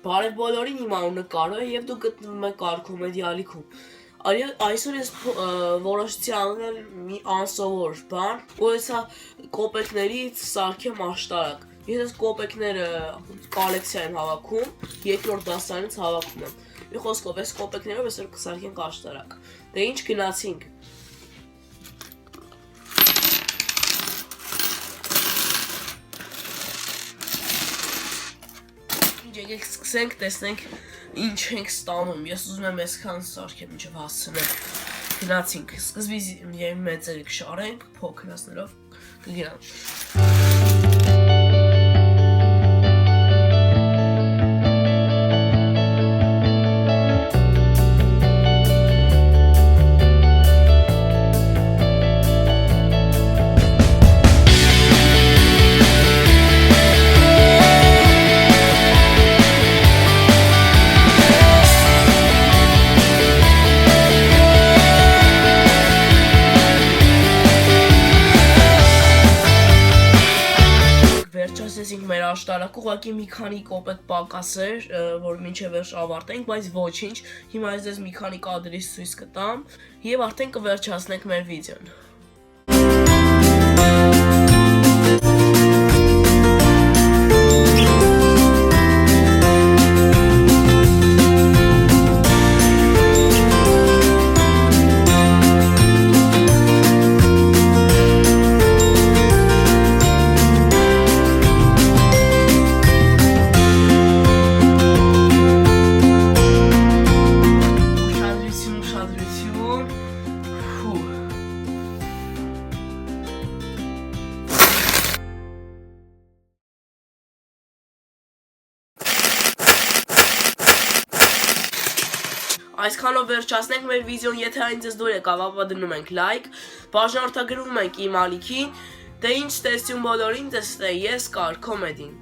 Բարև բոլորին, իմ անունը Կարո է եւ դուք գտնվում եք Կարքոմեդիա ալիքում։ Այսօր ես որոշեցի անել մի անսովոր բան, որ հեսա կոպեկներից սարքեմ աշտարակ։ Ես այս կոպեկները կոլեկցիա եմ հավաքում, երկրորդ դասարանից հավաքում եմ։ Մի խոսքով, այս կոպեկներով այսօր կսարքենք աշտարակ։ Դե ինչ գնացինք։ Եկեք սկսենք, տեսնենք ինչ ենք ստանում։ Ես ուզում եմ այսքան սարքեմ, ինչով հասցնենք։ Գնացինք, սկզբից մեծերը կշարենք, փոքրացնելով կգնանք։ Վերջացրեցինք մեր աշտարակը, ուղղակի մի քանի կոպեկ պակաս էր, որ մինչև վերջ ավարտենք, բայց ոչինչ, հիմա ես ձեզ մի քանի կադրից ցույց կտամ եւ արդեն կվերջացնենք մեր վիդեոն։ Այսքանով վերջացնենք մեր վիդեոն, եթե այն ձեզ դուր եկավ, ապա դնում ենք լայք, բաժանորդագրվում ենք իմ ալիքին, դե ինչ տեսություն բոլորին, տեսնե ես Կարքոմեդին։